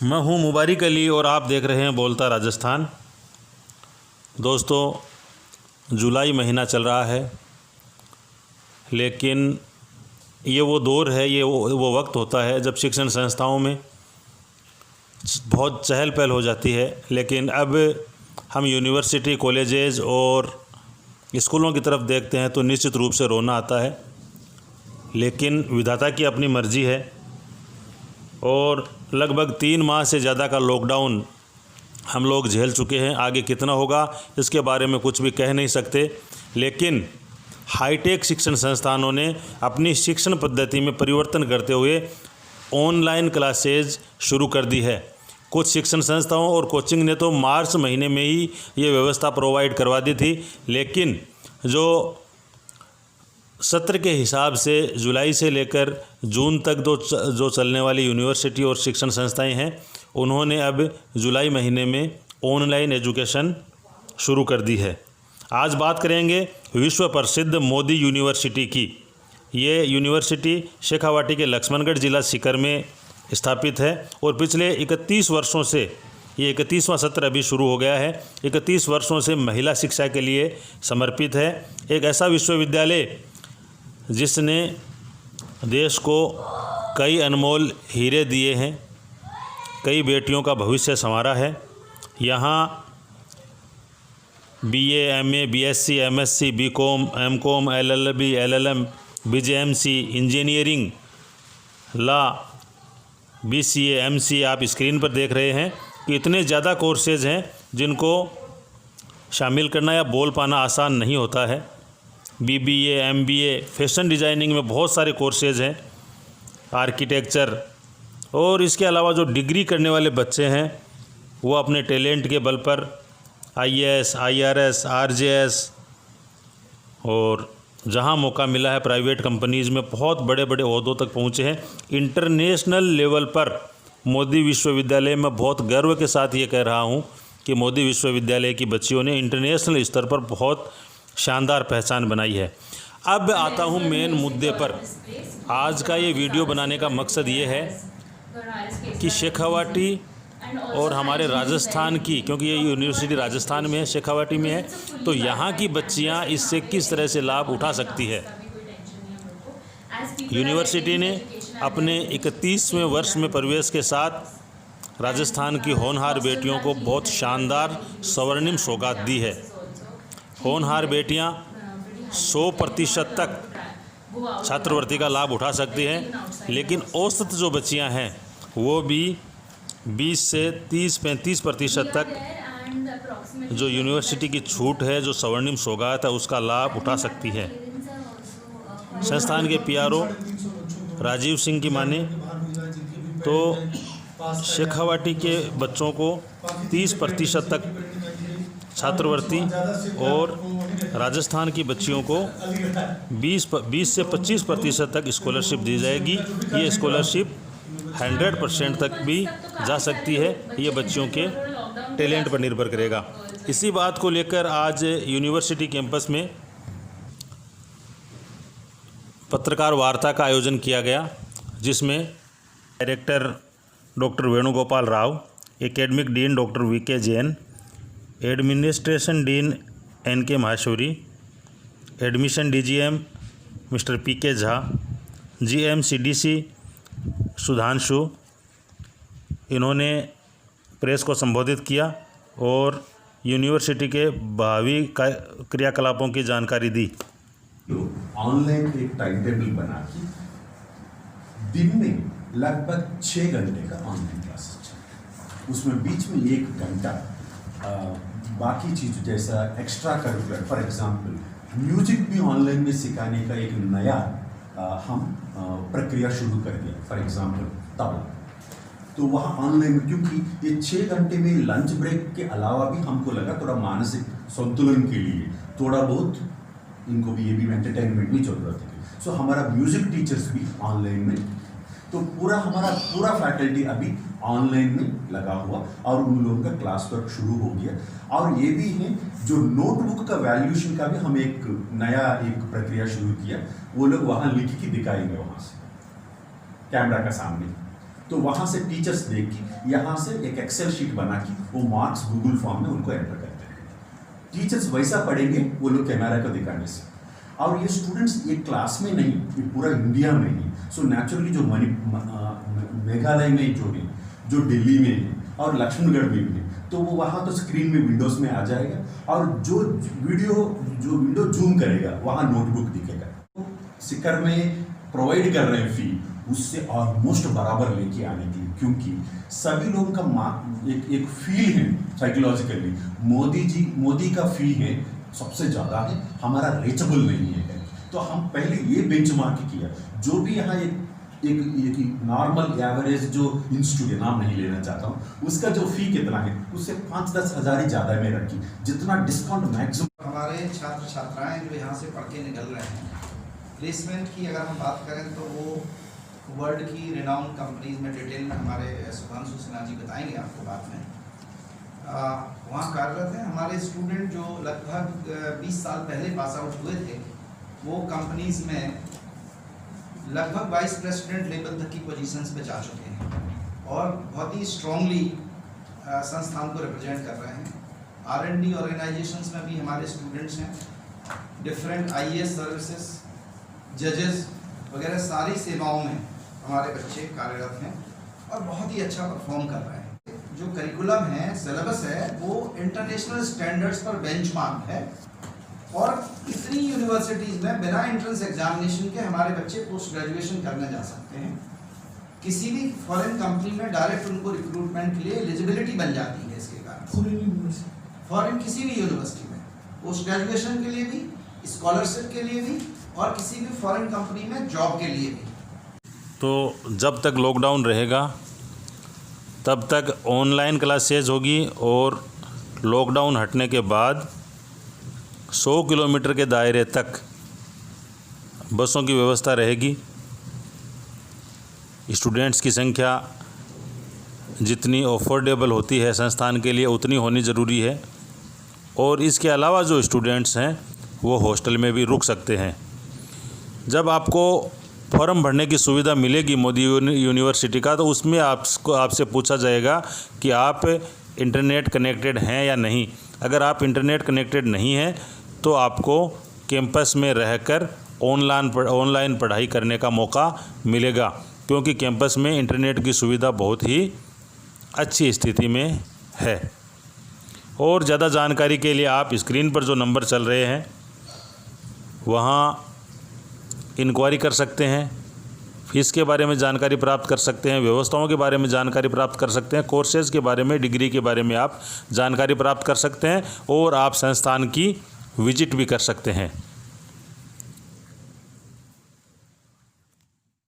मैं हूं मुबारिक अली और आप देख रहे हैं बोलता राजस्थान। दोस्तों, जुलाई महीना चल रहा है, लेकिन ये वो दौर है, ये वो वक्त होता है जब शिक्षण संस्थाओं में बहुत चहल पहल हो जाती है। लेकिन अब हम यूनिवर्सिटी, कॉलेजेस और स्कूलों की तरफ देखते हैं तो निश्चित रूप से रोना आता है। लेकिन विधाता की अपनी मर्जी है और लगभग 3 माह से ज़्यादा का लॉकडाउन हम लोग झेल चुके हैं। आगे कितना होगा इसके बारे में कुछ भी कह नहीं सकते, लेकिन हाईटेक शिक्षण संस्थानों ने अपनी शिक्षण पद्धति में परिवर्तन करते हुए ऑनलाइन क्लासेज शुरू कर दी है। कुछ शिक्षण संस्थाओं और कोचिंग ने तो मार्च महीने में ही ये व्यवस्था प्रोवाइड करवा दी थी, लेकिन जो सत्र के हिसाब से जुलाई से लेकर जून तक जो चलने वाली यूनिवर्सिटी और शिक्षण संस्थाएं हैं, उन्होंने अब जुलाई महीने में ऑनलाइन एजुकेशन शुरू कर दी है। आज बात करेंगे विश्व प्रसिद्ध मोदी यूनिवर्सिटी की। ये यूनिवर्सिटी शेखावाटी के लक्ष्मणगढ़ जिला सीकर में स्थापित है और पिछले 31 वर्षों से, ये 31वां सत्र अभी शुरू हो गया है, 31 वर्षों से महिला शिक्षा के लिए समर्पित है। एक ऐसा विश्वविद्यालय जिसने देश को कई अनमोल हीरे दिए हैं, कई बेटियों का भविष्य संवारा है। यहाँ BA, MA, BSc, MSc, BCom, MCom, LLB, LLM, BJMC, engineering, law, BCA, MCA आप स्क्रीन पर देख रहे हैं कि इतने ज़्यादा कोर्सेज हैं जिनको शामिल करना या बोल पाना आसान नहीं होता है। BBA, MBA, फैशन डिज़ाइनिंग में बहुत सारे कोर्सेज हैं, आर्किटेक्चर, और इसके अलावा जो डिग्री करने वाले बच्चे हैं वो अपने टैलेंट के बल पर IAS, IRS, RJS और जहां मौका मिला है प्राइवेट कंपनीज़ में बहुत बड़े बड़े ओहदों तक पहुंचे हैं। इंटरनेशनल लेवल पर मोदी विश्वविद्यालय में बहुत गर्व के साथ ये कह रहा हूं कि मोदी विश्वविद्यालय की बच्चियों ने इंटरनेशनल स्तर पर बहुत शानदार पहचान बनाई है। अब आता हूं मेन मुद्दे पर। आज का ये वीडियो बनाने का मकसद ये है कि शेखावाटी और हमारे राजस्थान की, क्योंकि ये यूनिवर्सिटी राजस्थान में है, शेखावाटी में है, तो यहाँ की बच्चियाँ इससे किस तरह से लाभ उठा सकती है। यूनिवर्सिटी ने अपने 31वें वर्ष में प्रवेश के साथ राजस्थान की होनहार बेटियों को बहुत शानदार स्वर्णिम सौगात दी है। होनहार बेटियां 100% तक छात्रवृत्ति का लाभ उठा सकती हैं, लेकिन औसत जो बच्चियां हैं वो भी 20 से 30-35% तक जो यूनिवर्सिटी की छूट है, जो स्वर्णिम सौगात है, उसका लाभ उठा सकती है। संस्थान के PRO राजीव सिंह की माने तो शेखावाटी के बच्चों को 30% तक छात्रवृत्ति और राजस्थान की बच्चियों को 20 से 25% तक स्कॉलरशिप दी जाएगी। ये स्कॉलरशिप 100% तक भी जा सकती है, ये बच्चियों के टैलेंट पर निर्भर करेगा। इसी बात को लेकर आज यूनिवर्सिटी कैंपस में पत्रकार वार्ता का आयोजन किया गया, जिसमें director doctor Venugopal Rao, academic dean doctor VK Jain, administration dean NK Maheshwari, admission DGM mister PK Jha, GM CDC Sudhanshu, इन्होंने प्रेस को संबोधित किया और यूनिवर्सिटी के भावी क्रियाकलापों की जानकारी दी। ऑनलाइन एक टाइम टेबल बना के दिन में लगभग 6 घंटे का ऑनलाइन क्लासेस चलता, उसमें बीच में 1 घंटा बाकी चीज़ जैसा extra curricular, for example music भी ऑनलाइन में सिखाने का एक नया हम प्रक्रिया शुरू कर दिया। फॉर एग्जांपल तबला, तो वहाँ ऑनलाइन, क्योंकि ये 6 घंटे में लंच ब्रेक के अलावा भी हमको लगा थोड़ा मानसिक संतुलन के लिए थोड़ा बहुत इनको भी, ये भी एंटरटेनमेंट की जरूरत है। सो हमारा म्यूजिक टीचर्स भी ऑनलाइन में, तो हमारा पूरा फैकल्टी अभी ऑनलाइन में लगा हुआ और उन लोगों का क्लास वर्क शुरू हो गया। और ये भी है जो नोटबुक का वैल्यूएशन का भी हम एक नया प्रक्रिया शुरू किया। वो लोग वहाँ लिख के दिखाएंगे वहाँ से कैमरा का सामने, तो वहाँ से टीचर्स देख के यहाँ से एक एक्सेल शीट बना के वो मार्क्स गूगल फॉर्म में उनको एंटर करते हैं। टीचर्स वैसा पढ़ेंगे वो लोग कैमरा को दिखाने से। और ये स्टूडेंट्स ये क्लास में नहीं, ये पूरा इंडिया में ही। सो नेचुरली जो मेघालय में जो है, जो दिल्ली में है और लक्ष्मणगढ़ में भी है, तो वो वहाँ तो स्क्रीन में विंडोज में आ जाएगा और जो विंडो जूम करेगा वहाँ नोटबुक दिखेगा। तो सिकर में प्रोवाइड कर रहे हैं फी, उससे ऑलमोस्ट बराबर लेके आने की, क्योंकि सभी लोगों का एक फील है साइकोलॉजिकली। मोदी का फी है सबसे ज़्यादा है, हमारा रीचेबल नहीं है। तो हम पहले ये बेंचमार्क किया, जो भी यहाँ एक नॉर्मल एवरेज जो इंस्टीट्यूट है, नाम नहीं लेना चाहता हूँ, उसका जो फी कितना है उससे 5-10 हज़ार ही ज़्यादा में रखी, जितना डिस्काउंट मैक्सिमम। हमारे छात्र छात्राएं जो यहाँ से पढ़ के निकल रहे हैं, प्लेसमेंट की अगर हम बात करें तो वो वर्ल्ड की रिनाउंड कंपनीज में डिटेल में हमारे सुभांशु सिन्हा जी बताएंगे आपको बाद में। वहाँ कार्यरत हैं। हमारे स्टूडेंट जो लगभग 20 साल पहले पास आउट हुए थे, वो कंपनीज में लगभग वाइस प्रेसिडेंट लेवल तक की पोजीशंस पे जा चुके हैं और बहुत ही स्ट्रांगली संस्थान को रिप्रेजेंट कर रहे हैं। R&D ऑर्गेनाइजेशंस में भी हमारे स्टूडेंट्स हैं, डिफरेंट IAS सर्विसेज, जजेस वगैरह सारी सेवाओं में हमारे बच्चे कार्यरत हैं और बहुत ही अच्छा परफॉर्म कर रहे हैं। जो करिकुलम है, सिलेबस है, वो इंटरनेशनल स्टैंडर्ड्स पर बेंचमार्क है और इतनी यूनिवर्सिटीज़ में बिना एंट्रेंस एग्जामिनेशन के हमारे बच्चे पोस्ट ग्रेजुएशन करने जा सकते हैं। किसी भी फॉरेन कंपनी में डायरेक्ट उनको रिक्रूटमेंट के लिए एलिजिबिलिटी बन जाती है। इसके कारण फॉरेन किसी भी यूनिवर्सिटी में पोस्ट ग्रेजुएशन के लिए भी, स्कॉलरशिप के लिए भी और किसी भी फॉरेन कंपनी में जॉब के लिए भी। तो जब तक लॉकडाउन रहेगा तब तक ऑनलाइन क्लासेज होगी और लॉकडाउन हटने के बाद 100 किलोमीटर के दायरे तक बसों की व्यवस्था रहेगी। स्टूडेंट्स की संख्या जितनी अफोर्डेबल होती है संस्थान के लिए उतनी होनी ज़रूरी है और इसके अलावा जो स्टूडेंट्स हैं वो हॉस्टल में भी रुक सकते हैं। जब आपको फॉर्म भरने की सुविधा मिलेगी मोदी यूनिवर्सिटी का, तो उसमें आपसे पूछा जाएगा कि आप इंटरनेट कनेक्टेड हैं या नहीं। अगर आप इंटरनेट कनेक्टेड नहीं हैं तो आपको कैंपस में रहकर ऑनलाइन पढ़ाई करने का मौका मिलेगा, क्योंकि कैंपस में इंटरनेट की सुविधा बहुत ही अच्छी स्थिति में है। और ज़्यादा जानकारी के लिए आप स्क्रीन पर जो नंबर चल रहे हैं वहाँ इंक्वायरी कर सकते हैं, फीस के बारे में जानकारी प्राप्त कर सकते हैं, व्यवस्थाओं के बारे में जानकारी प्राप्त कर सकते हैं, कोर्सेज़ के बारे में, डिग्री के बारे में आप जानकारी प्राप्त कर सकते हैं और आप संस्थान की विजिट भी कर सकते हैं।